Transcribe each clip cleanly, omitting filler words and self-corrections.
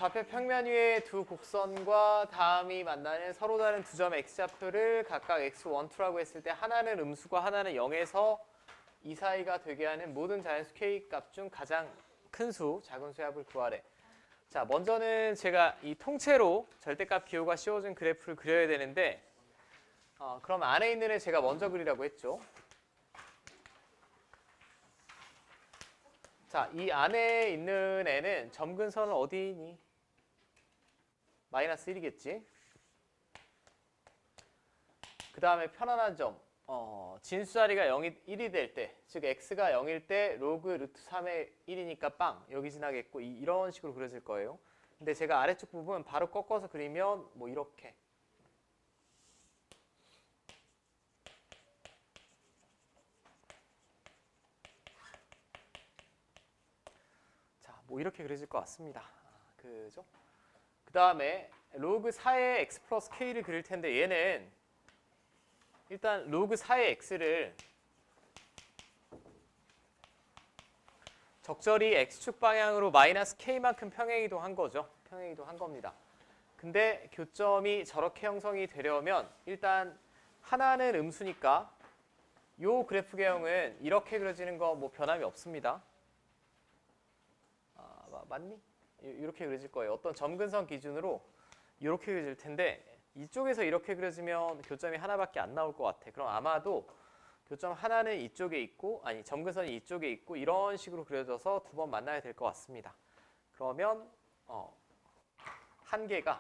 좌표 평면 위에 두 곡선과 다음이 만나는 서로 다른 두 점의 x좌표를 각각 x1, 2라고 했을 때 하나는 음수가 하나는 0에서 이 사이가 되게 하는 모든 자연수 k 값 중 가장 큰 수, 작은 수의 합을 구하래. 자, 먼저는 제가 이 통째로 절대값 기호가 씌워진 그래프를 그려야 되는데 그럼 안에 있는 애 제가 먼저 그리라고 했죠. 자, 이 안에 있는 애는 점근선은 어디 있니? 마이너스 1이겠지. 그 다음에 편안한 점. 진수 자리가 1이 될 때, 즉 x가 0일 때 로그 루트 3의 1이니까 빵 여기 지나겠고 이런 식으로 그려질 거예요. 근데 제가 아래쪽 부분 바로 꺾어서 그리면 뭐 이렇게. 자, 뭐 이렇게 그려질 것 같습니다. 그죠? 그 다음에 로그 4의 x 플러스 k를 그릴 텐데 얘는 일단 로그 4의 x를 적절히 x축 방향으로 마이너스 k만큼 평행이동한 거죠. 평행이동한 겁니다. 근데 교점이 저렇게 형성이 되려면 일단 하나는 음수니까 요 그래프 개형은 이렇게 그려지는 거 뭐 변함이 없습니다. 맞니? 이렇게 그려질 거예요. 어떤 점근선 기준으로 이렇게 그려질 텐데 이쪽에서 이렇게 그려지면 교점이 하나밖에 안 나올 것 같아. 그럼 아마도 교점 하나는 이쪽에 있고 아니 점근선이 이쪽에 있고 이런 식으로 그려져서 두 번 만나야 될 것 같습니다. 그러면 한 개가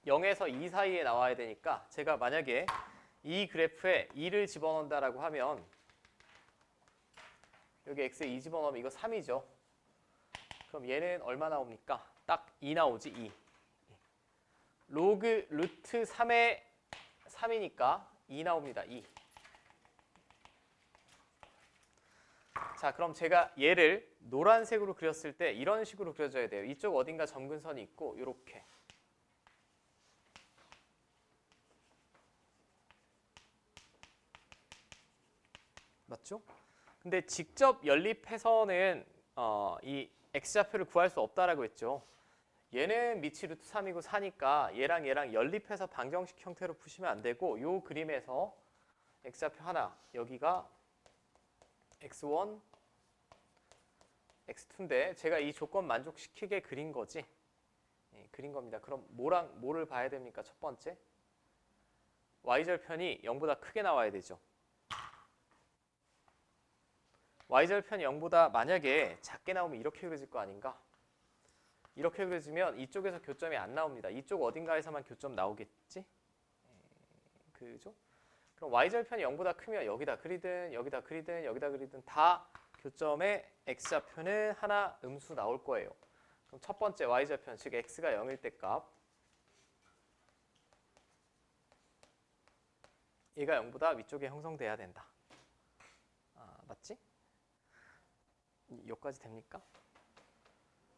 0에서 2 사이에 나와야 되니까 제가 만약에 이 그래프에 2를 집어넣는다라고 하면 여기 x에 2 집어넣으면 이거 3이죠. 그럼 얘는 얼마 나옵니까? 딱 2 나오지, 2. 로그 루트 3의 3이니까 2 나옵니다, 2. 자, 그럼 제가 얘를 노란색으로 그렸을 때 이런 식으로 그려줘야 돼요. 이쪽 어딘가 점근선이 있고 이렇게. 맞죠? 근데 직접 연립해서는 이 x좌표를 구할 수 없다라고 했죠. 얘는 밑이 루트 3이고 4니까 얘랑 연립해서 방정식 형태로 푸시면 안 되고 요 그림에서 x좌표 하나 여기가 x1, x2인데 제가 이 조건 만족시키게 그린 거지. 그린 겁니다. 그럼 뭐를 봐야 됩니까? 첫 번째 y절편이 0보다 크게 나와야 되죠. y절편이 0보다 만약에 작게 나오면 이렇게 그려질 거 아닌가? 이렇게 그려지면 이쪽에서 교점이 안 나옵니다. 이쪽 어딘가에서만 교점 나오겠지? 그죠? 그럼 y절편이 0보다 크면 여기다 그리든 여기다 그리든 여기다 그리든 다 교점의 x좌표는 하나 음수 나올 거예요. 그럼 첫 번째 y절편, 즉 x가 0일 때 값 얘가 0보다 위쪽에 형성돼야 된다. 맞지? 여기까지 됩니까?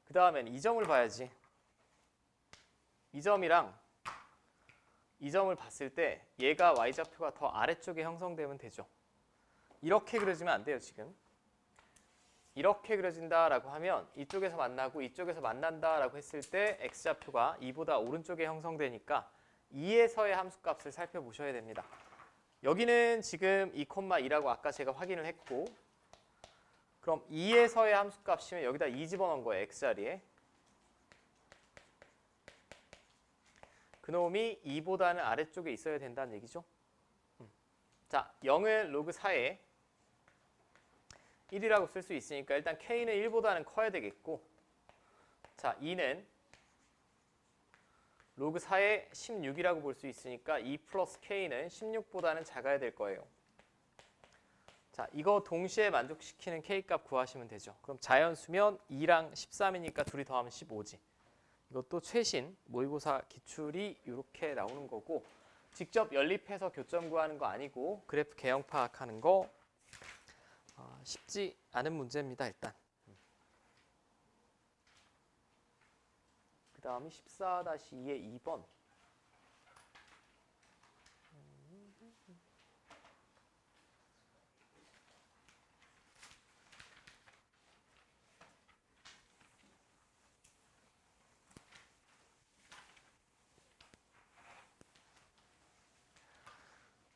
그 다음엔 이 점을 봐야지. 이 점이랑 이 점을 봤을 때 얘가 y좌표가 더 아래쪽에 형성되면 되죠. 이렇게 그려지면 안 돼요, 지금. 이렇게 그려진다라고 하면 이쪽에서 만나고 이쪽에서 만난다라고 했을 때 x좌표가 2보다 오른쪽에 형성되니까 2에서의 함수값을 살펴보셔야 됩니다. 여기는 지금 2,2라고 아까 제가 확인을 했고 그럼 2에서의 함수값이면 여기다 2 집어넣은 거예요. x자리에. 그놈이 2보다는 아래쪽에 있어야 된다는 얘기죠. 자, 0은 로그 4에 1이라고 쓸 수 있으니까 일단 k는 1보다는 커야 되겠고 자, 2는 로그 4에 16이라고 볼 수 있으니까 2 플러스 k는 16보다는 작아야 될 거예요. 자, 이거 동시에 만족시키는 k값 구하시면 되죠. 그럼 자연수면 2랑 13이니까 둘이 더하면 15지. 이것도 최신 모의고사 기출이 이렇게 나오는 거고 직접 연립해서 교점 구하는 거 아니고 그래프 개형 파악하는 거 쉽지 않은 문제입니다. 일단. 그 다음이 14-2의 2번.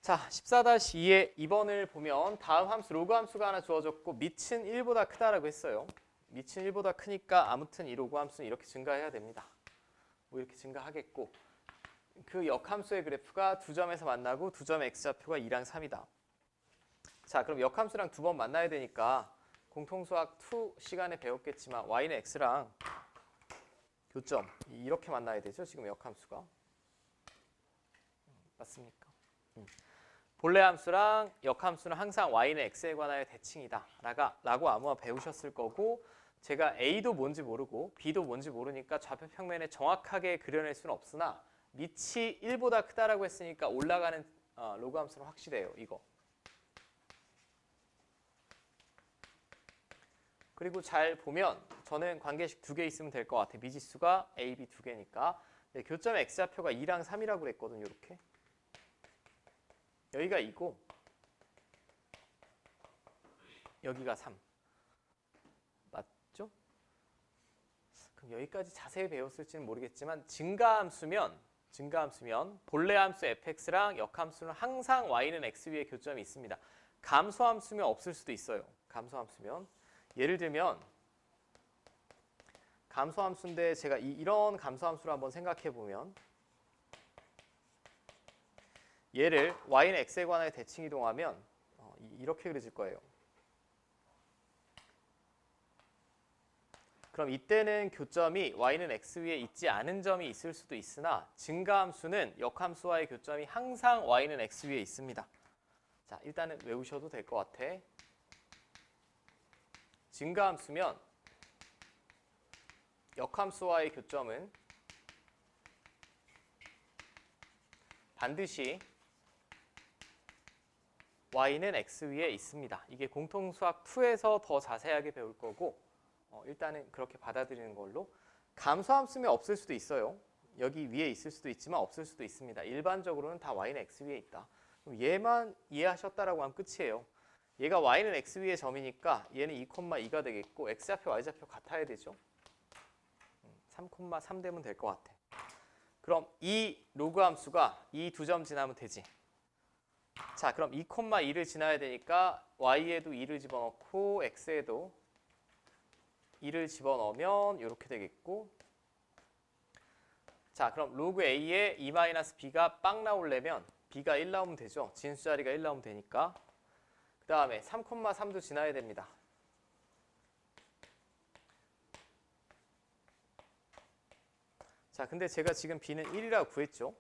자, 14-2의 2번을 보면 다음 함수 로그 함수가 하나 주어졌고 밑은 1보다 크다라고 했어요. 밑은 1보다 크니까 아무튼 이 로그 함수는 이렇게 증가해야 됩니다. 뭐 이렇게 증가하겠고 그 역함수의 그래프가 두 점에서 만나고 두 점의 x좌표가 2랑 3이다. 자, 그럼 역함수랑 두 번 만나야 되니까 공통수학 2 시간에 배웠겠지만 y는 x랑 교점 이렇게 만나야 되죠. 지금 역함수가. 맞습니까? 본래 함수랑 역함수는 항상 y는 x에 관하여 대칭이다 라고 아마 배우셨을 거고 제가 a도 뭔지 모르고 b도 뭔지 모르니까 좌표 평면에 정확하게 그려낼 수는 없으나 밑이 1보다 크다라고 했으니까 올라가는 로그 함수는 확실해요. 이거. 그리고 잘 보면 저는 관계식 2개 있으면 될 것 같아. 미지수가 a, b 2개니까. 네, 교점의 x좌표가 2랑 3이라고 그랬거든요. 이렇게. 여기가 2고 여기가 3. 맞죠? 그럼 여기까지 자세히 배웠을지는 모르겠지만 증가함수면 본래 함수 fx랑 역함수는 항상 y는 x 위에 교점이 있습니다. 감소함수면 없을 수도 있어요. 감소함수면. 예를 들면 감소함수인데 제가 이런 감소함수를 한번 생각해 보면 얘를 y는 x에 관하여 대칭 이동하면 이렇게 그려질 거예요. 그럼 이때는 교점이 y는 x 위에 있지 않은 점이 있을 수도 있으나 증가함수는 역함수와의 교점이 항상 y는 x 위에 있습니다. 자, 일단은 외우셔도 될 것 같아. 증가함수면 역함수와의 교점은 반드시 y는 x 위에 있습니다. 이게 공통수학 2에서 더 자세하게 배울 거고 일단은 그렇게 받아들이는 걸로. 감소함수면 없을 수도 있어요. 여기 위에 있을 수도 있지만 없을 수도 있습니다. 일반적으로는 다 y는 x 위에 있다. 그럼 얘만 이해하셨다라고 하면 끝이에요. 얘가 y는 x 위의 점이니까 얘는 2,2가 되겠고 x좌표, y좌표 같아야 되죠. 3,3 되면 될 것 같아. 그럼 이 로그 함수가 이 두 점 지나면 되지. 자, 그럼 2,2를 지나야 되니까 y에도 2를 집어넣고 x에도 2를 집어넣으면 이렇게 되겠고 자, 그럼 로그 a에 2-b가 빵 나오려면 b가 1 나오면 되죠. 진수 자리가 1 나오면 되니까. 그 다음에 3,3도 지나야 됩니다. 자, 근데 제가 지금 b는 1이라고 구했죠.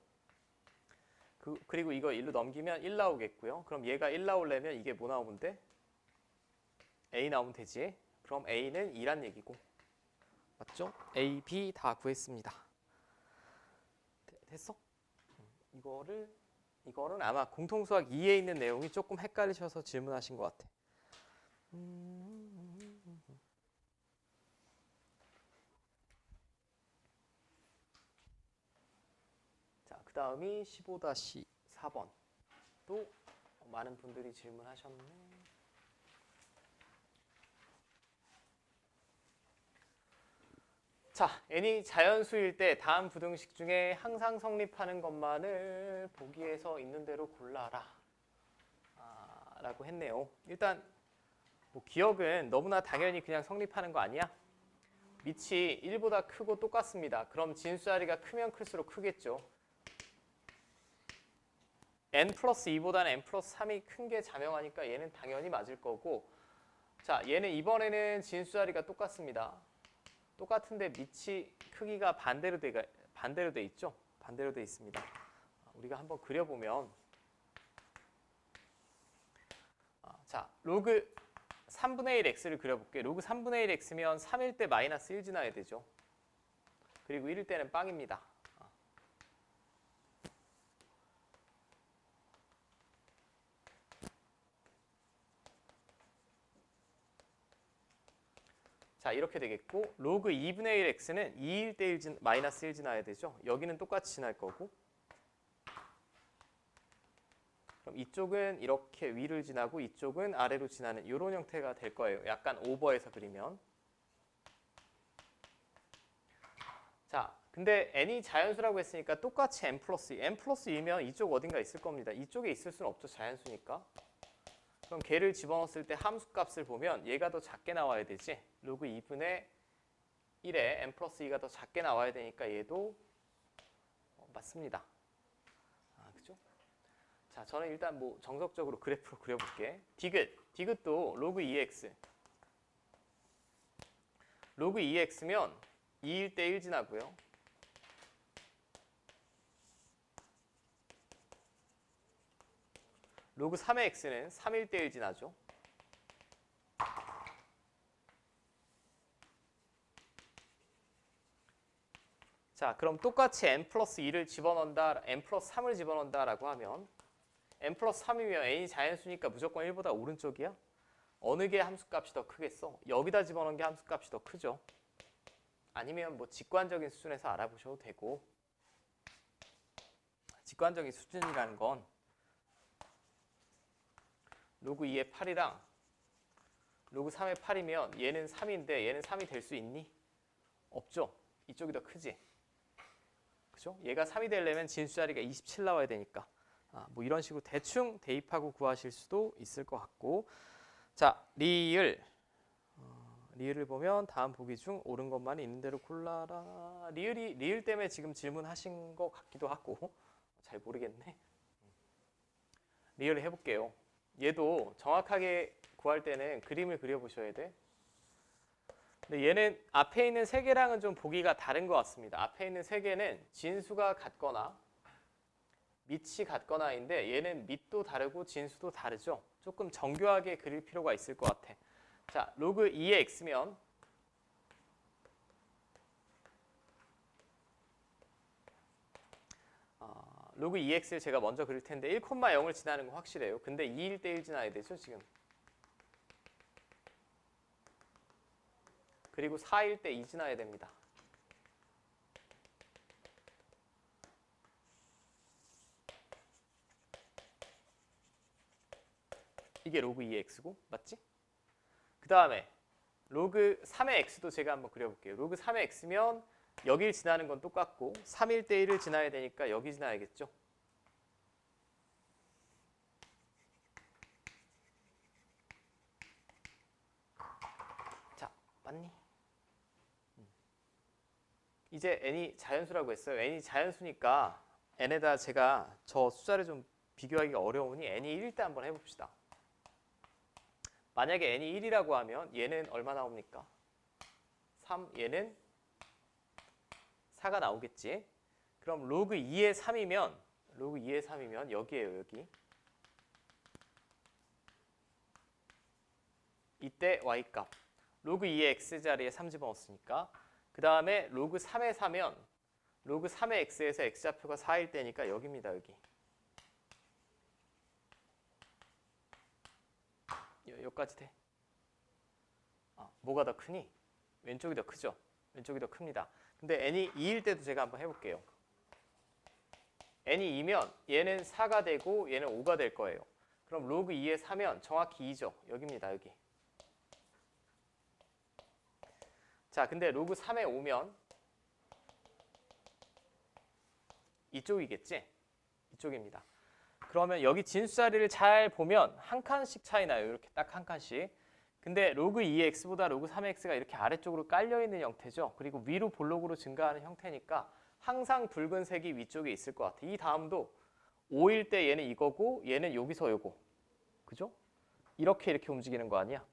그리고 이거 1로 넘기면 1 나오겠고요. 그럼 얘가 1 나오려면 이게 뭐 나오면 돼? a 나오면 되지. 그럼 a는 2란 얘기고. 맞죠? a, b 다 구했습니다. 됐어? 이거는 아마 공통수학 2에 있는 내용이 조금 헷갈리셔서 질문하신 것 같아. 자, 그 다음이 15-4번. 또 많은 분들이 질문하셨네. 자, n이 자연수일 때 다음 부등식 중에 항상 성립하는 것만을 보기에서 있는 대로 골라라 라고 했네요. 일단 뭐 기억은 너무나 당연히 그냥 성립하는 거 아니야? 밑이 1보다 크고 똑같습니다. 그럼 진수 자리가 크면 클수록 크겠죠. n 플러스 2보다는 n 플러스 3이 큰 게 자명하니까 얘는 당연히 맞을 거고 자, 얘는 이번에는 진수 자리가 똑같습니다. 똑같은데 밑이 크기가 반대로 돼 있죠? 반대로 돼 있습니다. 우리가 한번 그려보면 자, 로그 3분의 1 x를 그려볼게요. 로그 3분의 1 x면 3일 때 마이너스 1 지나야 되죠. 그리고 1일 때는 빵입니다. 자, 이렇게 되겠고 로그 2분의 1 x는 2일 때 마이너스 1 지나야 되죠. 여기는 똑같이 지날 거고 그럼 이쪽은 이렇게 위를 지나고 이쪽은 아래로 지나는 이런 형태가 될 거예요. 약간 오버해서 그리면 자, 근데 n이 자연수라고 했으니까 똑같이 n 플러스 2. n 플러스 2면 이쪽 어딘가 있을 겁니다. 이쪽에 있을 수는 없죠. 자연수니까. 그럼 걔를 집어넣었을 때 함수값을 보면 얘가 더 작게 나와야 되지. 로그 2분의 1에 n 플러스 2가 더 작게 나와야 되니까 얘도 맞습니다. 그죠? 자, 저는 일단 뭐 정석적으로 그래프로 그려볼게. 디귿도 로그 2x. 로그 2x면 2일 때 1 지나고요. 로그 3의 x는 3일 때 1 지나죠. 자, 그럼 똑같이 n 플러스 2를 집어넣는다, n 플러스 3을 집어넣는다라고 하면 n 플러스 3이면 n이 자연수니까 무조건 1보다 오른쪽이야? 어느 게 함수값이 더 크겠어? 여기다 집어넣은 게 함수값이 더 크죠. 아니면 뭐 직관적인 수준에서 알아보셔도 되고, 직관적인 수준이라는 건 로그 2의 8이랑 로그 3의 8이면 얘는 3인데 얘는 3이 될 수 있니? 없죠. 이쪽이 더 크지. 그죠? 얘가 3이 되려면 진수 자리가 27 나와야 되니까. 뭐 이런 식으로 대충 대입하고 구하실 수도 있을 것 같고. 자, 리을을 보면 다음 보기 중 옳은 것만 있는 대로 골라라. 리을 때문에 지금 질문하신 것 같기도 하고 잘 모르겠네. 리을을 해볼게요. 얘도 정확하게 구할 때는 그림을 그려보셔야 돼. 근데 얘는 앞에 있는 세 개랑은 좀 보기가 다른 것 같습니다. 앞에 있는 세 개는 진수가 같거나 밑이 같거나인데 얘는 밑도 다르고 진수도 다르죠. 조금 정교하게 그릴 필요가 있을 것 같아. 자, 로그 2의 x면 로그 2x를 제가 먼저 그릴 텐데 1,0을 지나는 건 확실해요. 근데 2일 때 1 지나야 되죠, 지금. 그리고 4일 때 2 지나야 됩니다. 이게 로그 2의 x고, 맞지? 그 다음에 로그 3의 x도 제가 한번 그려볼게요. 로그 3의 x면 여길 지나는 건 똑같고 3일 때 1을 지나야 되니까 여기 지나야겠죠. 자, 맞니? 이제 n이 자연수라고 했어요. n이 자연수니까 n에다 제가 저 숫자를 좀 비교하기가 어려우니 n이 1일 때 한번 해봅시다. 만약에 n이 1이라고 하면 얘는 얼마 나옵니까? 3, 얘는 4가 나오겠지. 그럼 로그 2의 3이면 여기에요, 여기. 이때 y값. 로그 2의 x자리에 3 집어넣었으니까. 그 다음에 로그 3의 4면 로그 3의 x에서 x좌표가 4일 때니까 여기입니다, 여기. 여기까지 돼. 뭐가 더 크니? 왼쪽이 더 크죠? 왼쪽이 더 큽니다. 근데 n이 2일 때도 제가 한번 해볼게요. n이 2면 얘는 4가 되고 얘는 5가 될 거예요. 그럼 로그 2의 4면 정확히 2죠. 여기입니다, 여기. 자, 근데 로그 3의 5면 이쪽이겠지? 이쪽입니다. 그러면 여기 진수 자리를 잘 보면 한 칸씩 차이 나요. 이렇게 딱 한 칸씩. 근데 로그 2의 x보다 로그 3의 x가 이렇게 아래쪽으로 깔려있는 형태죠. 그리고 위로 볼록으로 증가하는 형태니까 항상 붉은색이 위쪽에 있을 것 같아요. 이 다음도 5일 때 얘는 이거고 얘는 여기서 요거. 그죠? 이렇게 움직이는 거 아니야?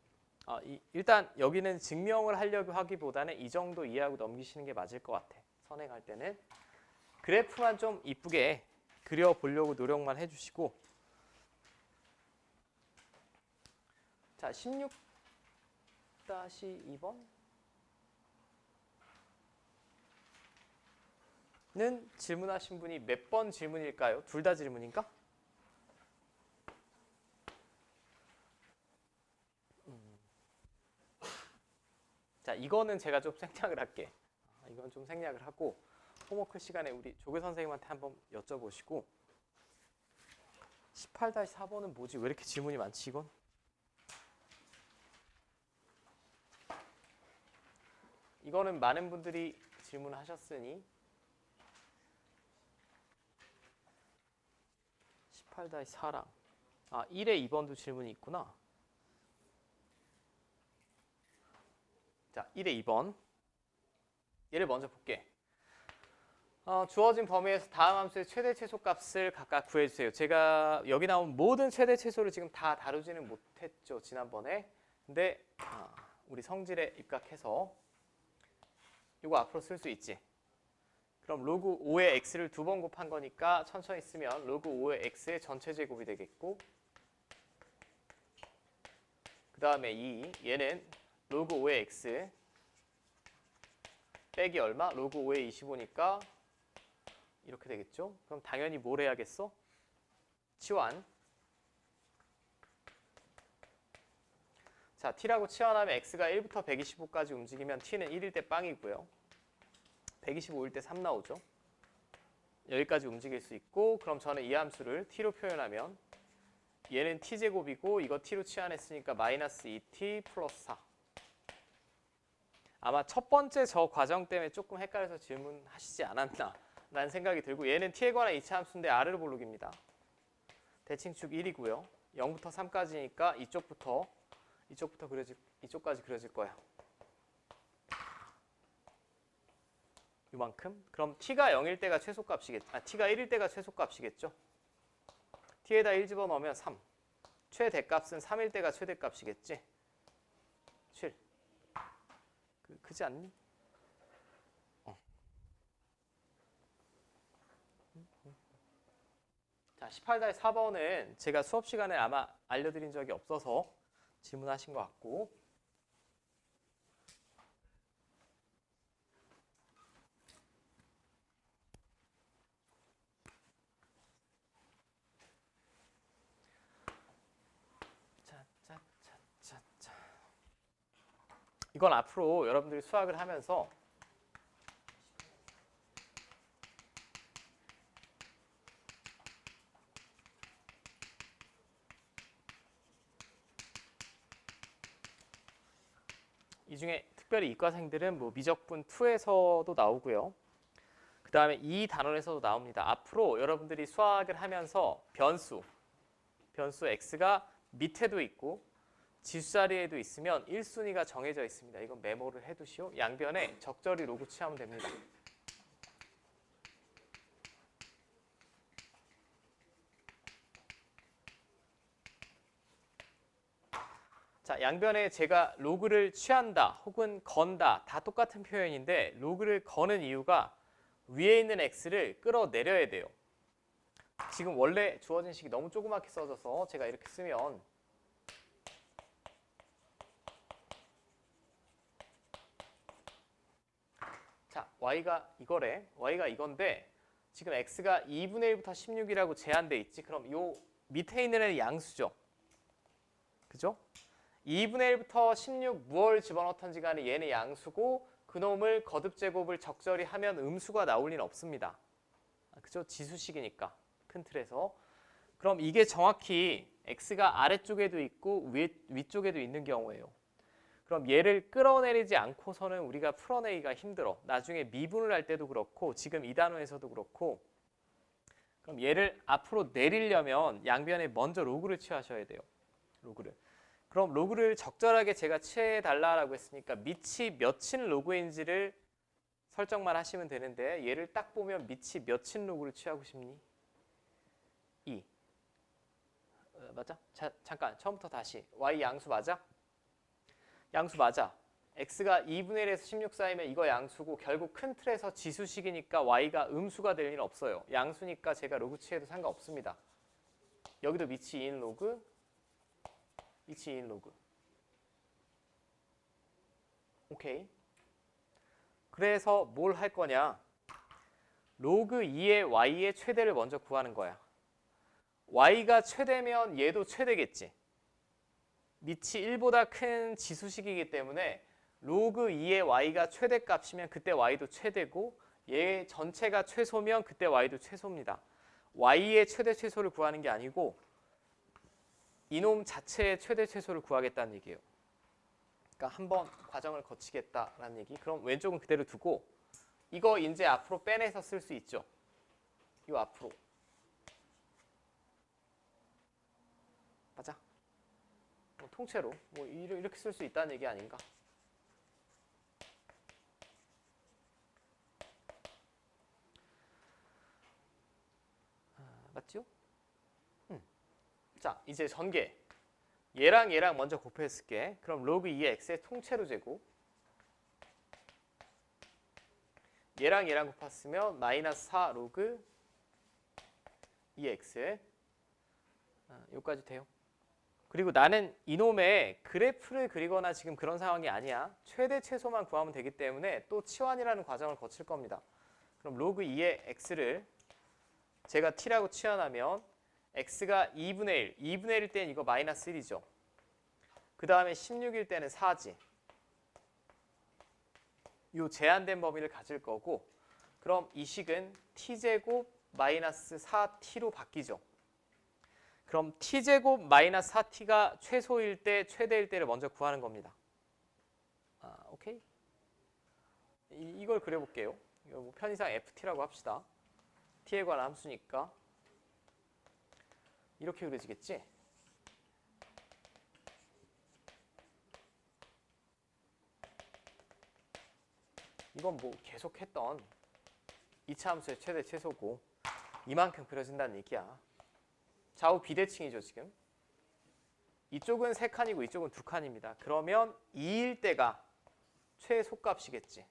일단 여기는 증명을 하려고 하기보다는 이 정도 이해하고 넘기시는 게 맞을 것 같아. 선행할 때는. 그래프만 좀 이쁘게 그려보려고 노력만 해주시고. 자, 16-2번 는 질문하신 분이 몇 번 질문일까요? 둘 다 질문인가? 자, 이거는 제가 좀 생략을 할게. 이건 좀 생략을 하고 홈워크 시간에 우리 조교 선생님한테 한번 여쭤보시고 18-4번은 뭐지? 왜 이렇게 질문이 많지 이건? 이거는 많은 분들이 질문하셨으니 18-4랑 1에 2번도 질문이 있구나. 자, 1에 2번. 얘를 먼저 볼게. 주어진 범위에서 다음 함수의 최대 최소값을 각각 구해주세요. 제가 여기 나온 모든 최대 최소를 지금 다 다루지는 못했죠, 지난번에. 근데 우리 성질에 입각해서 이거 앞으로 쓸 수 있지. 그럼 로그 5의 x를 2번 곱한 거니까 천천히 쓰면 로그 5의 x의 전체 제곱이 되겠고, 그 다음에 얘는 로그 5의 x 빼기 얼마? 로그 5의 25니까 이렇게 되겠죠? 그럼 당연히 뭘 해야겠어? 치환. 자, t라고 치환하면 x가 1부터 125까지 움직이면 t는 1일 때 빵이고요. 125일 때 3 나오죠. 여기까지 움직일 수 있고, 그럼 저는 이 함수를 t로 표현하면 얘는 t제곱이고 이거 t로 치환했으니까 마이너스 2t 플러스 4. 아마 첫 번째 저 과정 때문에 조금 헷갈려서 질문하시지 않았나 라는 생각이 들고, 얘는 t에 관한 이차 함수인데 r을 볼록입니다. 대칭축 1이고요. 0부터 3까지니까 이쪽까지 그려질 거야. 이만큼. 그럼 t가 0일 때가 최소값이겠죠. t가 1일 때가 최소값이겠죠. t에다 1 집어넣으면 3. 최대값은 3일 때가 최대값이겠지. 7. 그지 않니? 자, 18-4번은 제가 수업 시간에 아마 알려드린 적이 없어서 질문하신 것 같고, 이건 앞으로 여러분들이 수학을 하면서 이 중에 특별히 이과생들은 뭐 미적분 2에서도 나오고요. 그 다음에 이 단원에서도 나옵니다. 앞으로 여러분들이 수학을 하면서 변수 x가 밑에도 있고 지수 자리에도 있으면 1순위가 정해져 있습니다. 이건 메모를 해두시오. 양변에 적절히 로그 취하면 됩니다. 자, 양변에 제가 로그를 취한다 혹은 건다 다 똑같은 표현인데, 로그를 거는 이유가 위에 있는 x를 끌어내려야 돼요. 지금 원래 주어진 식이 너무 조그맣게 써져서 제가 이렇게 쓰면 자, y가 이거래. y가 이건데 지금 x가 2분의 1부터 16이라고 제한돼 있지. 그럼 요 밑에 있는 애는 양수죠. 그죠? 2분의 1부터 16 무얼 집어넣던지 간에 얘는 양수고, 그놈을 거듭제곱을 적절히 하면 음수가 나올 리는 없습니다. 그죠? 지수식이니까 큰 틀에서. 그럼 이게 정확히 x가 아래쪽에도 있고 위쪽에도 있는 경우예요. 그럼 얘를 끌어내리지 않고서는 우리가 풀어내기가 힘들어. 나중에 미분을 할 때도 그렇고 지금 이 단원에서도 그렇고. 그럼 얘를 앞으로 내리려면 양변에 먼저 로그를 취하셔야 돼요. 로그를. 그럼 로그를 적절하게 제가 취해달라고 했으니까 밑이 몇인 로그인지를 설정만 하시면 되는데, 얘를 딱 보면 밑이 몇인 로그를 취하고 싶니? 2. 맞아? 잠깐 처음부터 다시. y 양수 맞아? 양수 맞아. x가 2분의 1에서 16 사이면 이거 양수고, 결국 큰 틀에서 지수식이니까 y가 음수가 될 일은 없어요. 양수니까 제가 로그 취해도 상관없습니다. 여기도 밑이 2인 로그, 밑이 2인 로그. 오케이. 그래서 뭘 할 거냐? 로그 2의 y의 최대를 먼저 구하는 거야. y가 최대면 얘도 최대겠지. 밑이 1보다 큰 지수식이기 때문에 로그 2의 y가 최대값이면 그때 y도 최대고, 얘 전체가 최소면 그때 y도 최소입니다. y의 최대 최소를 구하는 게 아니고 이놈 자체의 최대 최소를 구하겠다는 얘기예요. 그러니까 한번 과정을 거치겠다라는 얘기. 그럼 왼쪽은 그대로 두고 이거 이제 앞으로 빼내서 쓸 수 있죠. 이거 앞으로. 맞아? 통째로 뭐 이렇게 쓸 수 있다는 얘기 아닌가? 맞죠? 자, 이제 전개. 얘랑 얘랑 먼저 곱했을게. 그럼 로그 2의 x의 통째로 제곱. 얘랑 얘랑 곱했으면 마이너스 4 로그 2x. 여기까지 돼요. 그리고 나는 이놈의 그래프를 그리거나 지금 그런 상황이 아니야. 최대 최소만 구하면 되기 때문에 또 치환이라는 과정을 거칠 겁니다. 그럼 로그 2의 x를 제가 t라고 치환하면 x가 2분의 1, 2분의 1일 때는 이거 마이너스 1이죠. 그 다음에 16일 때는 4지. 이 제한된 범위를 가질 거고 그럼 이 식은 t제곱 마이너스 4t로 바뀌죠. 그럼 t제곱 마이너스 4t가 최소일 때, 최대일 때를 먼저 구하는 겁니다. 오케이? 이걸 그려볼게요. 이거 뭐 편의상 ft라고 합시다. t에 관한 함수니까 이렇게 그려지겠지? 이건 뭐 계속 했던 2차 함수의 최대 최소고 이만큼 그려진다는 얘기야. 좌우 비대칭이죠 지금. 이쪽은 3칸이고 이쪽은 2칸입니다. 그러면 2일 때가 최소값이겠지.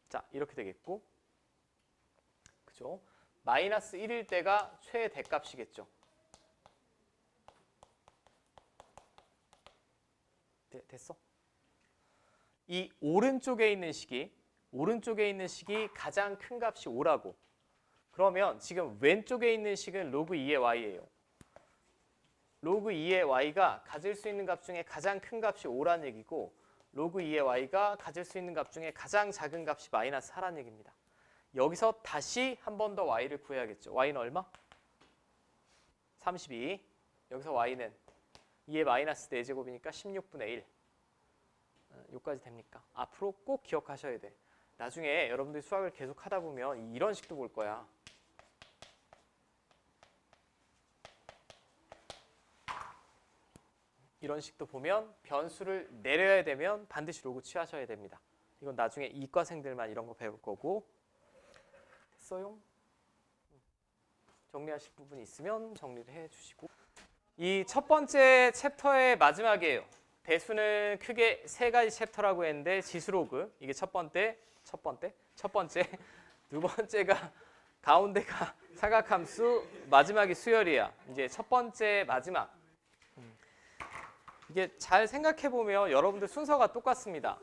자, 이렇게 되겠고, 그죠? 마이너스 1일 때가 최대값이겠죠. 됐어? 이 오른쪽에 있는 식이 가장 큰 값이 5라고. 그러면 지금 왼쪽에 있는 식은 로그 2의 y예요. 로그 2의 y가 가질 수 있는 값 중에 가장 큰 값이 5라는 얘기고 로그 2의 y가 가질 수 있는 값 중에 가장 작은 값이 마이너스 4라는 얘기입니다. 여기서 다시 한 번 더 y를 구해야겠죠. y는 얼마? 32. 여기서 y는 2의 마이너스 4제곱이니까 16분의 1. 여기까지 됩니까? 앞으로 꼭 기억하셔야 돼. 나중에 여러분들이 수학을 계속 하다 보면 이런 식도 볼 거야. 이런 식도 보면 변수를 내려야 되면 반드시 로그 취하셔야 됩니다. 이건 나중에 이과생들만 이런 거 배울 거고. 됐어요? 정리하실 부분이 있으면 정리를 해주시고. 이 첫 번째 챕터의 마지막이에요. 대수는 크게 3가지 챕터라고 했는데 지수로그 이게 첫 번째, 두 번째가 가운데가 사각함수, 마지막이 수열이야. 이제 첫 번째 마지막. 이게 잘 생각해 보면 여러분들 순서가 똑같습니다.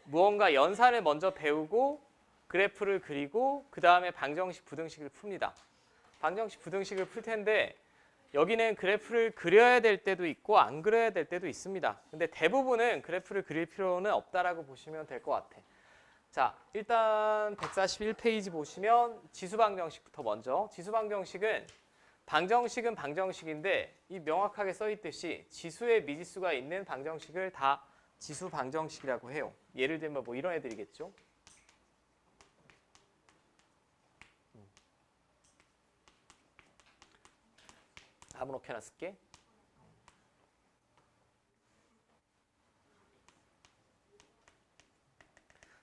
무언가 연산을 먼저 배우고 그래프를 그리고 그 다음에 방정식, 부등식을 풉니다. 방정식, 부등식을 풀 텐데 여기는 그래프를 그려야 될 때도 있고 안 그려야 될 때도 있습니다. 근데 대부분은 그래프를 그릴 필요는 없다라고 보시면 될 것 같아. 자, 일단 141페이지 보시면 지수방정식부터 먼저. 지수방정식은 방정식인데 이 명확하게 써 있듯이 지수에 미지수가 있는 방정식을 다 지수방정식이라고 해요. 예를 들면 뭐 이런 애들이겠죠. 아무렇게나 쓸게.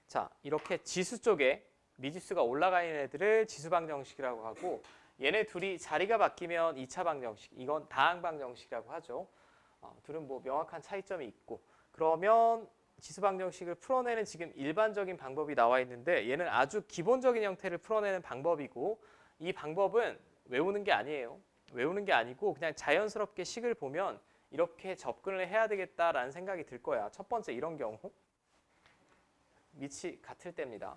자, 이렇게 지수 쪽에 미지수가 올라가 있는 애들을 지수방정식이라고 하고 얘네 둘이 자리가 바뀌면 2차 방정식, 이건 다항방정식이라고 하죠. 둘은 뭐 명확한 차이점이 있고 그러면 지수방정식을 풀어내는 지금 일반적인 방법이 나와 있는데 얘는 아주 기본적인 형태를 풀어내는 방법이고 이 방법은 외우는 게 아니에요. 외우는 게 아니고 그냥 자연스럽게 식을 보면 이렇게 접근을 해야 되겠다라는 생각이 들 거야. 첫 번째 이런 경우 밑이 같을 때입니다.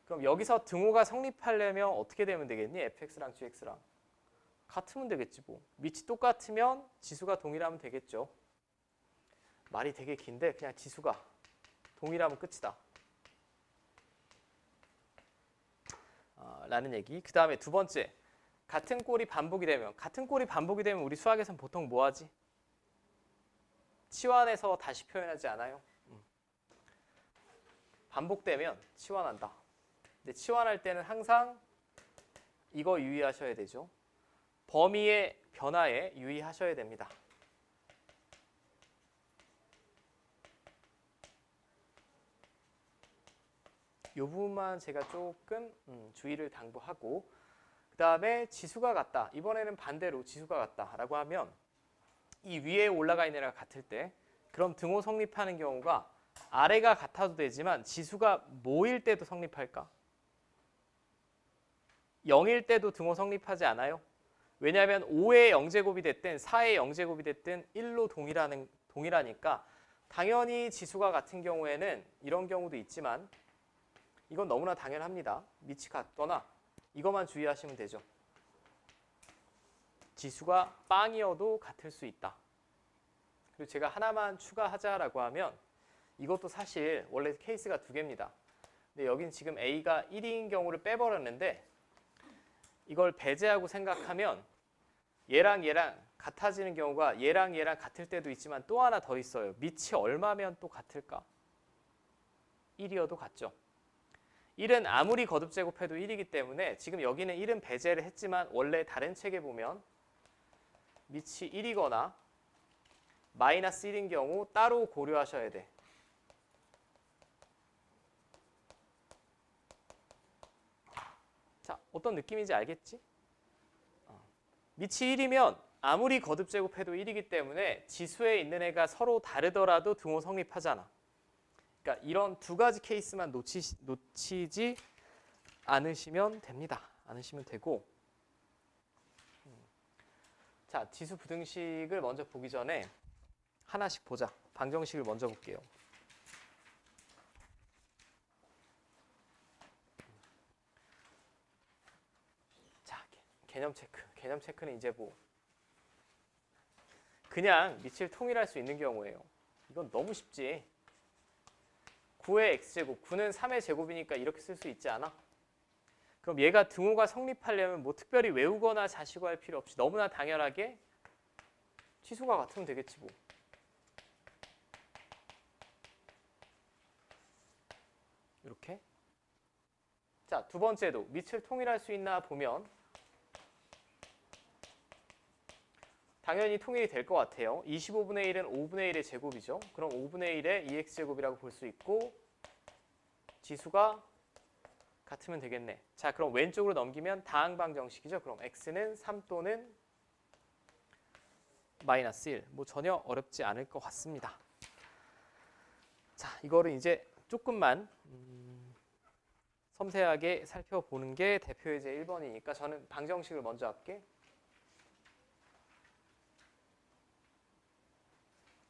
그럼 여기서 등호가 성립하려면 어떻게 되면 되겠니? fx랑 gx랑 같으면 되겠지 뭐. 밑이 똑같으면 지수가 동일하면 되겠죠. 말이 되게 긴데 그냥 지수가 동일하면 끝이다. 라는 얘기. 그 다음에 두 번째. 같은 꼴이 반복이 되면 우리 수학에서는 보통 뭐 하지? 치환해서 다시 표현하지 않아요? 반복되면 치환한다. 근데 치환할 때는 항상 이거 유의하셔야 되죠. 범위의 변화에 유의하셔야 됩니다. 이 부분만 제가 조금 주의를 당부하고, 그 다음에 지수가 같다. 이번에는 반대로 지수가 같다라고 하면 이 위에 올라가 있는 애가 같을 때, 그럼 등호 성립하는 경우가 아래가 같아도 되지만 지수가 뭐일 때도 성립할까? 0일 때도 등호 성립하지 않아요? 왜냐하면 5의 0제곱이 됐든 4의 0제곱이 됐든 1로 동일하니까 당연히 지수가 같은 경우에는 이런 경우도 있지만 이건 너무나 당연합니다. 밑이 같거나 이것만 주의하시면 되죠. 지수가 빵이어도 같을 수 있다. 그리고 제가 하나만 추가하자라고 하면 이것도 사실 원래 케이스가 두 개입니다. 근데 여긴 지금 A가 1인 경우를 빼버렸는데 이걸 배제하고 생각하면 얘랑 얘랑 같아지는 경우가 얘랑 얘랑 같을 때도 있지만 또 하나 더 있어요. 밑이 얼마면 또 같을까? 1이어도 같죠. 1은 아무리 거듭제곱해도 1이기 때문에 지금 여기는 1은 배제를 했지만 원래 다른 책에 보면 밑이 1이거나 마이너스 1인 경우 따로 고려하셔야 돼. 자, 어떤 느낌인지 알겠지? 밑이 1이면 아무리 거듭제곱해도 1이기 때문에 지수에 있는 애가 서로 다르더라도 등호 성립하잖아. 그러니까 이런 두 가지 케이스만 놓치지 않으시면 됩니다. 않으시면 되고. 자, 지수 부등식을 먼저 보기 전에 하나씩 보자. 방정식을 먼저 볼게요. 자, 개념 체크. 개념 체크는 이제 뭐 그냥 밑을 통일할 수 있는 경우예요. 이건 너무 쉽지. 9의 x제곱, 9는 3의 제곱이니까 이렇게 쓸 수 있지 않아? 그럼 얘가 등호가 성립하려면 뭐 특별히 외우거나 자시고 할 필요 없이 너무나 당연하게 치수가 같으면 되겠지 뭐. 이렇게. 자, 두 번째도 밑을 통일할 수 있나 보면 당연히 통일이 될 것 같아요. 25분의 1은 5분의 1의 제곱이죠. 그럼 5분의 1의 2x제곱이라고 볼 수 있고 지수가 같으면 되겠네. 자, 그럼 왼쪽으로 넘기면 다항방정식이죠. 그럼 x는 3 또는 마이너스 1. 뭐 전혀 어렵지 않을 것 같습니다. 자, 이거를 이제 조금만 섬세하게 살펴보는 게 대표예제 1번이니까 저는 방정식을 먼저 할게.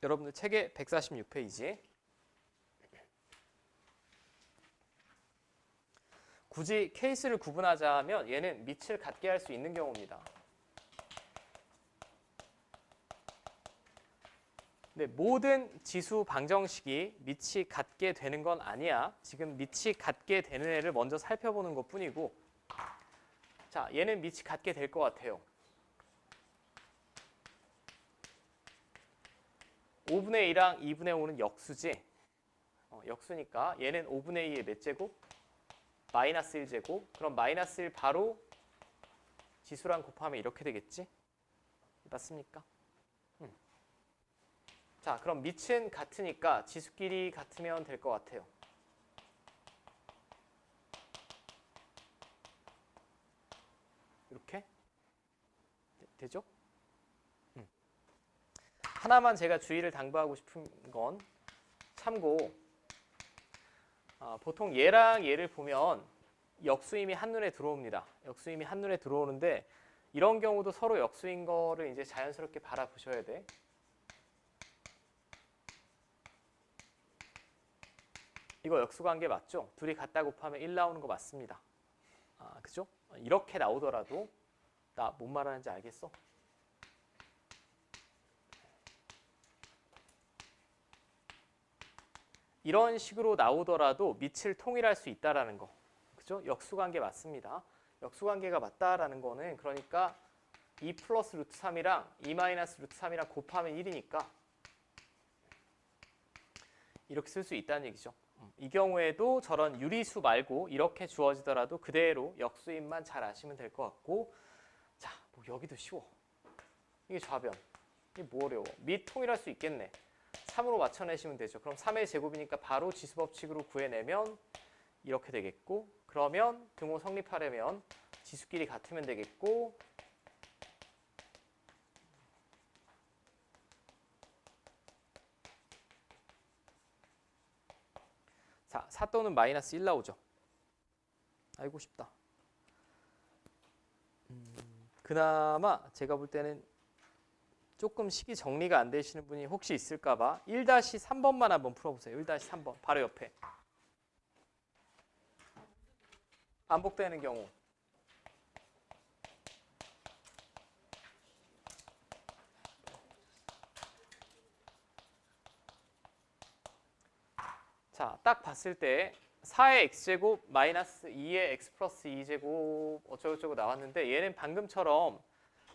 여러분들 책에 146페이지. 굳이 케이스를 구분하자 하면 얘는 밑을 같게 할 수 있는 경우입니다. 근데 모든 지수 방정식이 밑이 같게 되는 건 아니야. 지금 밑이 같게 되는 애를 먼저 살펴보는 것 뿐이고, 자, 얘는 밑이 같게 될 것 같아요. 5분의 2랑 2분의 5는 역수지. 역수니까 얘는 5분의 2의 몇 제곱? 마이너스 1제곱. 그럼 마이너스 1 바로 지수랑 곱하면 이렇게 되겠지? 맞습니까? 자, 그럼 밑은 같으니까 지수끼리 같으면 될 것 같아요. 이렇게? 되죠? 하나만 제가 주의를 당부하고 싶은 건 참고 보통 얘랑 얘를 보면 역수임이 한눈에 들어옵니다. 역수임이 한눈에 들어오는데 이런 경우도 서로 역수인 거를 이제 자연스럽게 바라보셔야 돼. 이거 역수관계 맞죠? 둘이 같다 곱하면 1 나오는 거 맞습니다. 그죠? 이렇게 나오더라도 나 뭔 말하는지 알겠어? 이런 식으로 나오더라도 밑을 통일할 수 있다라는 거. 그죠? 역수관계 맞습니다. 역수관계가 맞다라는 거는 그러니까 2 플러스 루트 3이랑 2 마이너스 루트 3이랑 곱하면 1이니까 이렇게 쓸 수 있다는 얘기죠. 이 경우에도 저런 유리수 말고 이렇게 주어지더라도 그대로 역수임만 잘 아시면 될 것 같고, 자, 뭐 여기도 쉬워. 이게 좌변. 이게 뭐 어려워. 및 통일할 수 있겠네. 3으로 맞춰내시면 되죠. 그럼 3의 제곱이니까 바로 지수법칙으로 구해내면 이렇게 되겠고, 그러면 등호 성립하려면 지수끼리 같으면 되겠고, 자, 4 또는 마이너스 1 나오죠. 알고 싶다. 그나마 제가 볼 때는 조금 식이 정리가 안 되시는 분이 혹시 있을까 봐 1-3번만 한번 풀어보세요. 1-3번 바로 옆에. 반복되는 경우. 자, 딱 봤을 때 4의 x제곱 마이너스 2의 x 플러스 2제곱 어쩌고저쩌고 나왔는데 얘는 방금처럼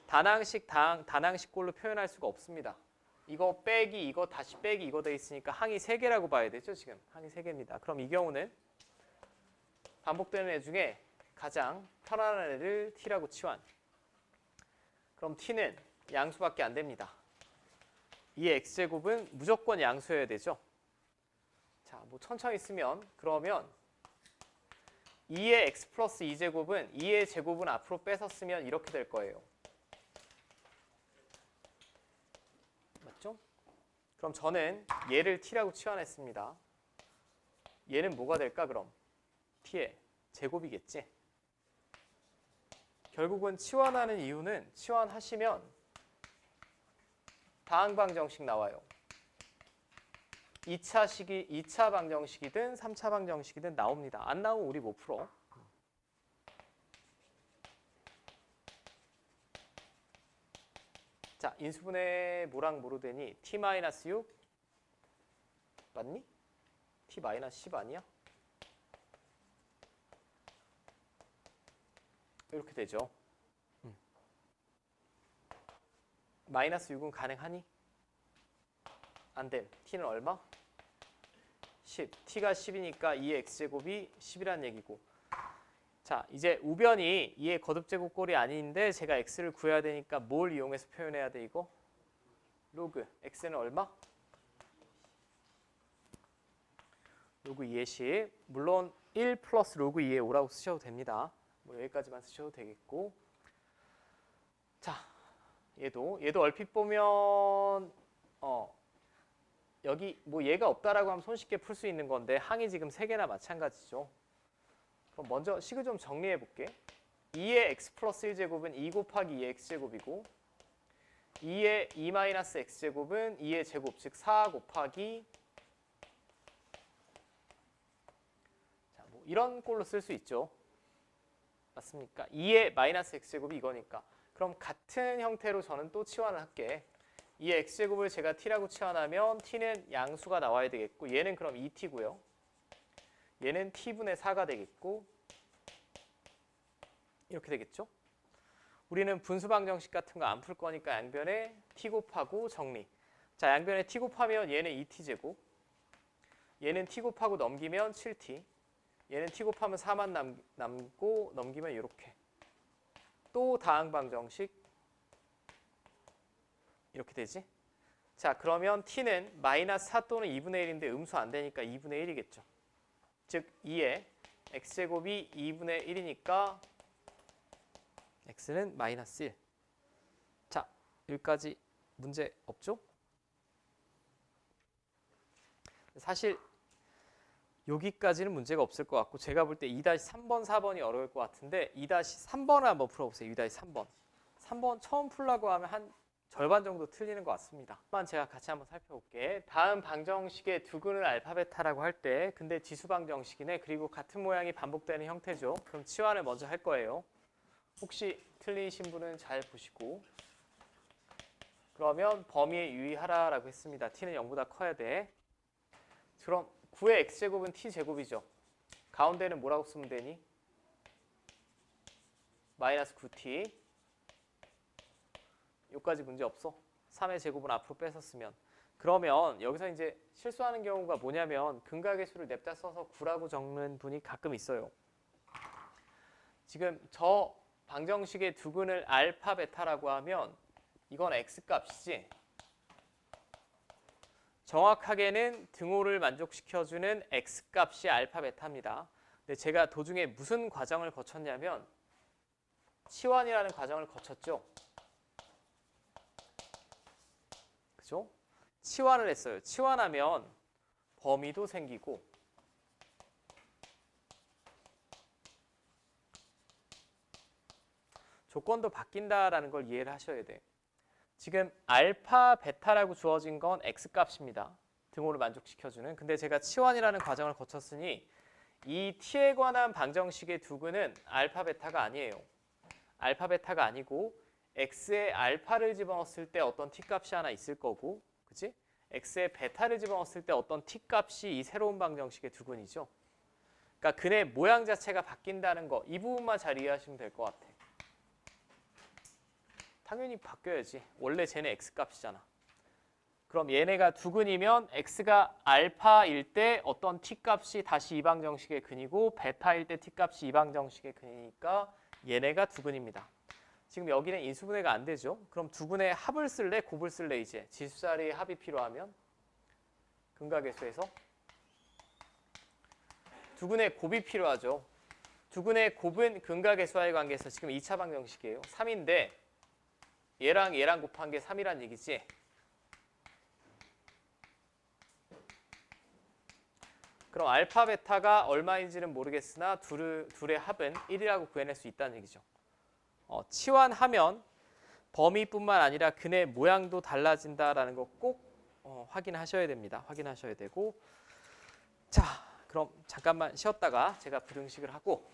단항식꼴로 표현할 수가 없습니다. 이거 빼기 이거 다시 빼기 이거 돼 있으니까 항이 3개라고 봐야 되죠. 지금 항이 3개입니다. 그럼 이 경우는 반복되는 애 중에 가장 편안한 애를 t라고 치환. 그럼 t는 양수밖에 안 됩니다. 2의 x제곱은 무조건 양수여야 되죠. 자, 뭐 천천히 쓰면 그러면 2의 x 플러스 2제곱은 2의 제곱은 앞으로 빼서 쓰면 이렇게 될 거예요. 맞죠? 그럼 저는 얘를 t라고 치환했습니다. 얘는 뭐가 될까 그럼? t의 제곱이겠지. 결국은 치환하는 이유는 치환하시면 다항방정식 나와요. 2차 방정식이든 3차 방정식이든 나옵니다. 안 나오면 우리 못 풀어. 자, 인수분해 뭐랑 뭐로 되니? t-6 맞니? t-10 아니야? 이렇게 되죠. 마이너스 6은 가능하니? 안 됨. t는 얼마? 10. t가 10이니까 2의 x제곱이 10이란 얘기고. 자, 이제 우변이 2의 거듭제곱꼴이 아닌데 제가 x를 구해야 되니까 뭘 이용해서 표현해야 돼 이거? 로그. x는 얼마? 로그 2의 10. 물론 1 플러스 로그 2의 5라고 쓰셔도 됩니다. 뭐 여기까지만 쓰셔도 되겠고. 자, 얘도 얼핏 보면 여기 뭐 얘가 없다라고 하면 손쉽게 풀 수 있는 건데 항이 지금 3개나 마찬가지죠. 그럼 먼저 식을 좀 정리해 볼게. 2의 x 플러스 1제곱은 2 곱하기 2의 x제곱이고 2의 2 마이너스 x제곱은 2의 제곱, 즉 4 곱하기 자, 뭐 이런 꼴로 쓸 수 있죠. 맞습니까? 2의 마이너스 x제곱이 이거니까. 그럼 같은 형태로 저는 또 치환을 할게. 2의 x제곱을 제가 t라고 치환하면 t는 양수가 나와야 되겠고 얘는 그럼 2t고요. 얘는 t분의 4가 되겠고 이렇게 되겠죠? 우리는 분수방정식 같은 거 안 풀 거니까 양변에 t 곱하고 정리. 자, 양변에 t 곱하면 얘는 2t제곱. 얘는 t 곱하고 넘기면 7t. 얘는 t 곱하면 4만 남고 넘기면 이렇게. 또 다항방정식 이렇게 되지? 자, 그러면 t는 마이너스 4 또는 2분의 1인데 음수 안 되니까 2분의 1이겠죠. 즉 2의 x제곱이 2분의 1이니까 x는 마이너스 1. 자, 여기까지 문제 없죠? 사실 여기까지는 문제가 없을 것 같고 제가 볼 때 2-3번, 4번이 어려울 것 같은데 2-3번을 한번 풀어보세요. 2-3번. 3번 처음 풀라고 하면 한 절반 정도 틀리는 것 같습니다. 제가 같이 한번 살펴볼게. 다음 방정식의 두근을 알파벳하라고 할 때 근데 지수 방정식이네. 그리고 같은 모양이 반복되는 형태죠. 그럼 치환을 먼저 할 거예요. 혹시 틀리신 분은 잘 보시고 그러면 범위에 유의하라라고 했습니다. t는 0보다 커야 돼. 그럼 9의 x제곱은 t제곱이죠. 가운데는 뭐라고 쓰면 되니? 마이너스 9t. 여기까지 문제 없어. 3의 제곱은 앞으로 뺏었으면. 그러면 여기서 이제 실수하는 경우가 뭐냐면 근각의 수를 냅다 써서 9라고 적는 분이 가끔 있어요. 지금 저 방정식의 두근을 알파 베타라고 하면 이건 x값이지. 정확하게는 등호를 만족시켜주는 x값이 알파 베타입니다. 근데 제가 도중에 무슨 과정을 거쳤냐면 치환이라는 과정을 거쳤죠. 그죠? 치환을 했어요. 치환하면 범위도 생기고 조건도 바뀐다라는 걸 이해를 하셔야 돼. 지금 알파, 베타라고 주어진 건 x값입니다. 등호를 만족시켜주는. 근데 제가 치환이라는 과정을 거쳤으니 이 t에 관한 방정식의 두근은 알파, 베타가 아니에요. 알파, 베타가 아니고 x에 알파를 집어넣었을 때 어떤 t값이 하나 있을 거고, 그치? x에 베타를 집어넣었을 때 어떤 t값이 이 새로운 방정식의 두근이죠. 그러니까 근의 모양 자체가 바뀐다는 거, 이 부분만 잘 이해하시면 될 것 같아. 당연히 바뀌어야지. 원래 쟤네 x값이잖아. 그럼 얘네가 두근이면 x가 알파일 때 어떤 t값이 다시 이 방정식의 근이고 베타일 때 t값이 이 방정식의 근이니까 얘네가 두근입니다. 지금 여기는 인수분해가 안 되죠. 그럼 두근의 합을 쓸래? 곱을 쓸래? 이제 지수자리의 합이 필요하면 근각의수에서 두근의 곱이 필요하죠. 두근의 곱은 근각의수와의 관계에서 지금 2차 방정식이에요. 3인데 얘랑 얘랑 곱한 게 3이란 얘기지. 그럼 알파, 베타가 얼마인지는 모르겠으나 둘의 합은 1이라고 구해낼 수 있다는 얘기죠. 치환하면 범위뿐만 아니라 근의 모양도 달라진다라는 거 꼭 확인하셔야 됩니다. 확인하셔야 되고, 자, 그럼 잠깐만 쉬었다가 제가 부등식을 하고